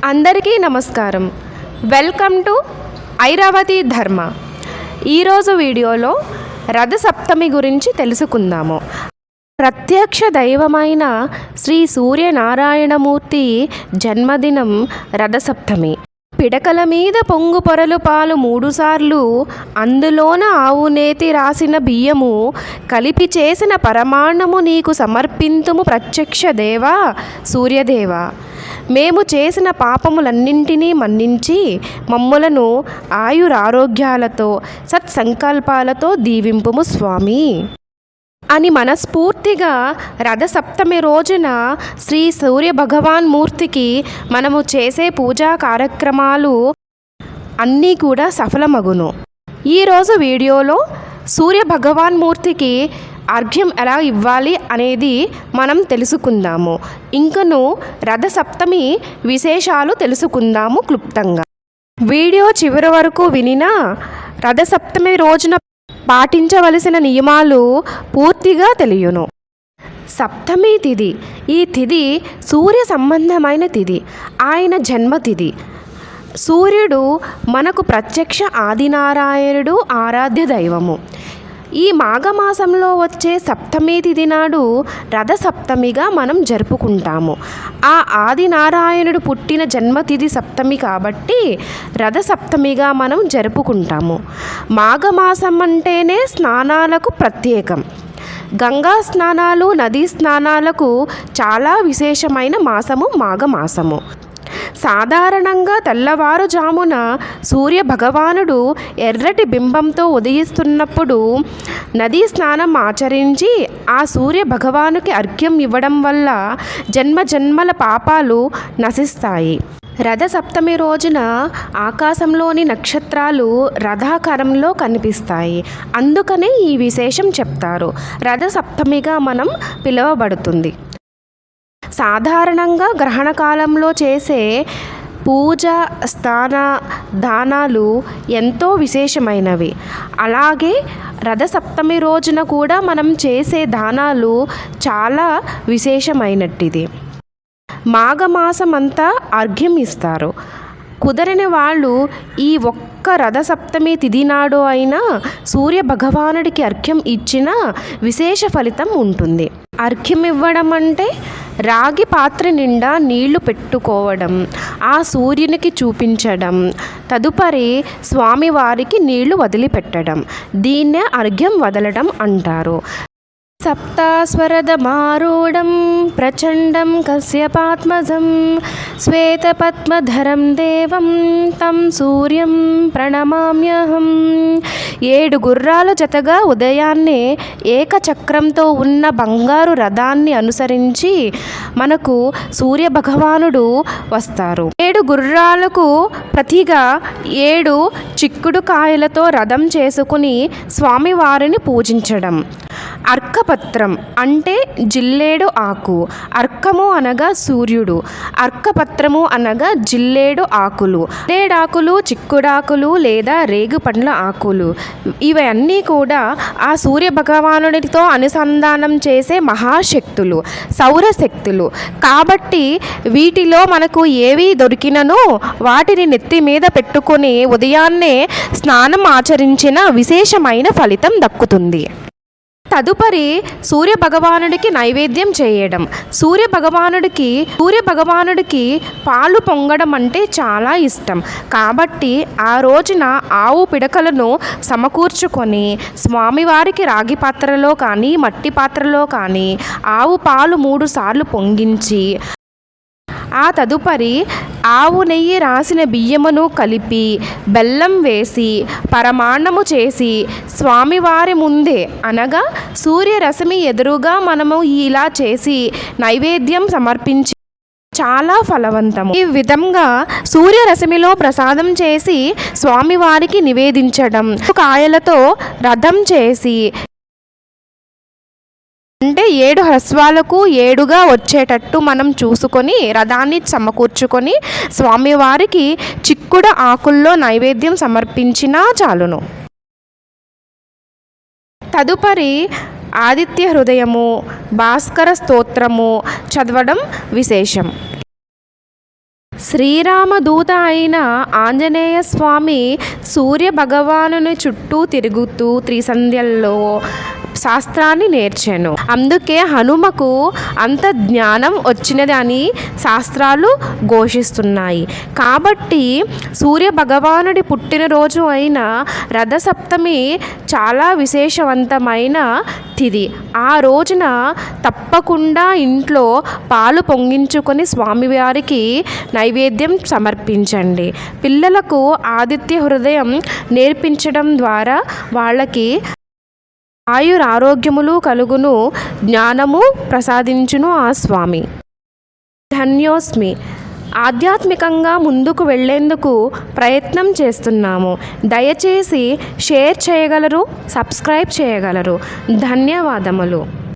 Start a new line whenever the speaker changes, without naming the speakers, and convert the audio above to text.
అందరికీ నమస్కారం. Welcome to Airavati ధర్మ. ఈరోజు వీడియోలో రథసప్తమి గురించి తెలుసుకుందాము. ప్రత్యక్ష దైవమైన శ్రీ సూర్యనారాయణమూర్తి జన్మదినం రథసప్తమి. పిడకల మీద పొంగు పొరలు పాలు 3 సార్లు, అందులోన ఆవు నేతి రాసిన బియ్యము కలిపి చేసిన పరమాన్నము నీకు సమర్పింతుము ప్రత్యక్ష దేవా సూర్యదేవా. మేము చేసిన పాపములన్నింటినీ మన్నించి మమ్ములను ఆయురారోగ్యాలతో సత్సంకల్పాలతో దీవింపుము స్వామి అని మనస్ఫూర్తిగా రథసప్తమి రోజున శ్రీ సూర్య భగవాన్ మూర్తికి మనము చేసే పూజా కార్యక్రమాలు అన్నీ కూడా సఫలమగును. ఈరోజు వీడియోలో సూర్య భగవాన్ మూర్తికి అర్ఘ్యం ఎలా ఇవ్వాలి అనేది మనం తెలుసుకుందాము. ఇంకను రథసప్తమి విశేషాలు తెలుసుకుందాము క్లుప్తంగా. వీడియో చివరి వరకు వినినా రథసప్తమి రోజున పాటించవలసిన నియమాలు పూర్తిగా తెలియను. సప్తమి తిథి. ఈ తిథి సూర్య సంబంధమైన తిథి, ఆయన జన్మతిథి. సూర్యుడు మనకు ప్రత్యక్ష ఆదినారాయణుడు, ఆరాధ్య దైవము. ఈ మాఘమాసంలో వచ్చే సప్తమి తిథి నాడు రథసప్తమిగా మనం జరుపుకుంటాము. ఆ ఆదినారాయణుడు పుట్టిన జన్మతిథి సప్తమి కాబట్టి రథసప్తమిగా మనం జరుపుకుంటాము. మాఘమాసం అంటేనే స్నానాలకు ప్రత్యేకం. గంగా స్నానాలు, నదీ స్నానాలకు చాలా విశేషమైన మాసము మాఘమాసము. సాధారణంగా తెల్లవారుజామున సూర్య భగవానుడు ఎర్రటి బింబంతో ఉదయిస్తున్నప్పుడు నదీ స్నానం ఆచరించి ఆ సూర్య భగవానుకి అర్ఘ్యం ఇవ్వడం వల్ల జన్మజన్మల పాపాలు నశిస్తాయి. రథసప్తమి రోజున ఆకాశంలోని నక్షత్రాలు రథాకారంలో కనిపిస్తాయి. అందుకనే ఈ విశేషం చెప్తారు. రథసప్తమిగా మనం పిలువబడుతుంది. సాధారణంగా గ్రహణ కాలంలో చేసే పూజ, స్నాన, దానాలు ఎంతో విశేషమైనవి. అలాగే రథసప్తమి రోజున కూడా మనం చేసే దానాలు చాలా విశేషమైనట్టిది. మాఘమాసం అంతా అర్ఘ్యం ఇస్తారు. కుదరని వాళ్ళు ఈ ఒక్క రథసప్తమి తిథి నాడు అయినా సూర్య భగవానుడికి అర్ఘ్యం ఇచ్చిన విశేష ఫలితం ఉంటుంది. అర్ఘ్యం ఇవ్వడం అంటే రాగి పాత్ర నిండా నీళ్లు పెట్టుకోవడం, ఆ సూర్యునికి చూపించడం, తదుపరి స్వామివారికి నీళ్లు వదిలిపెట్టడం. దీన్నే అర్ఘ్యం వదలడం అంటారు. సప్తాస్వరదమారూఢం ప్రచండం కశ్యపాత్మజం శ్వేతపద్మధరం దేవం తం సూర్యం ప్రణమామ్యహం. 7 గుర్రాల జతగా ఉదయాన్నే ఏకచక్రంతో ఉన్న బంగారు రథాన్ని అనుసరించి మనకు సూర్య భగవానుడు వస్తారు. 7 గుర్రాలకు ప్రతిగా 7 చిక్కుడు కాయలతో రథం చేసుకుని స్వామివారిని పూజించడం. అర్కపత్రం అంటే జిల్లేడు ఆకు. అర్కము అనగా సూర్యుడు, అర్కపత్రము అనగా జిల్లేడు ఆకులు. జిల్లేడాకులు, చిక్కుడాకులు లేదా రేగు పండ్ల ఆకులు, ఇవన్నీ కూడా ఆ సూర్య భగవానుడితో అనుసంధానం చేసే మహాశక్తులు, సౌరశక్తులు. కాబట్టి వీటిలో మనకు ఏవి దొరికినను వాటిని నెత్తి మీద పెట్టుకొని ఉదయాన్నే స్నానం ఆచరించిన విశేషమైన ఫలితం దక్కుతుంది. తదుపరి సూర్య భగవానుడికి నైవేద్యం చేయడం. సూర్య భగవానుడికి పాలు పొంగడం అంటే చాలా ఇష్టం. కాబట్టి ఆ రోజున ఆవు పిడకలను సమకూర్చుకొని స్వామివారికి రాగి పాత్రలో కానీ మట్టి పాత్రలో కానీ ఆవు పాలు 3 సార్లు పొంగించి ఆ తదుపరి ఆవు నెయ్యి రాసిన బియ్యమును కలిపి బెల్లం వేసి పరమాన్నము చేసి స్వామివారి ముందే అనగా సూర్యరశ్మి ఎదురుగా మనము ఇలా చేసి నైవేద్యం సమర్పించి చాలా ఫలవంతము. ఈ విధంగా సూర్యరశ్మిలో ప్రసాదం చేసి స్వామివారికి నివేదించడం. కాయలతో రథం చేసి అంటే 7 హ్రస్వాలకు 7గా వచ్చేటట్టు మనం చూసుకొని రథాన్ని సమకూర్చుకొని స్వామివారికి చిక్కుడ ఆకుల్లో నైవేద్యం సమర్పించినా చాలును. తదుపరి ఆదిత్య హృదయము, భాస్కర స్తోత్రము చదవడం విశేషం. శ్రీరామదూత అయిన ఆంజనేయ స్వామి సూర్య భగవానుని చుట్టూ తిరుగుతూ త్రిసంధ్యల్లో శాస్త్రాన్ని నేర్చాను. అందుకే హనుమకు అంత జ్ఞానం వచ్చినది అని శాస్త్రాలు ఘోషిస్తున్నాయి. కాబట్టి సూర్య భగవానుడి పుట్టినరోజు అయిన రథసప్తమి చాలా విశేషవంతమైన తిథి. ఆ రోజున తప్పకుండా ఇంట్లో పాలు పొంగించుకొని స్వామివారికి నైవేద్యం సమర్పించండి. పిల్లలకు ఆదిత్య హృదయం నేర్పించడం ద్వారా వాళ్ళకి ఆయురారోగ్యములు కలుగును, జ్ఞానము ప్రసాదించును ఆ స్వామి. ధన్యోస్మి. ఆధ్యాత్మికంగా ముందుకు వెళ్ళేందుకు ప్రయత్నం చేస్తున్నాము. దయచేసి షేర్ చేయగలరు, సబ్స్క్రైబ్ చేయగలరు. ధన్యవాదములు.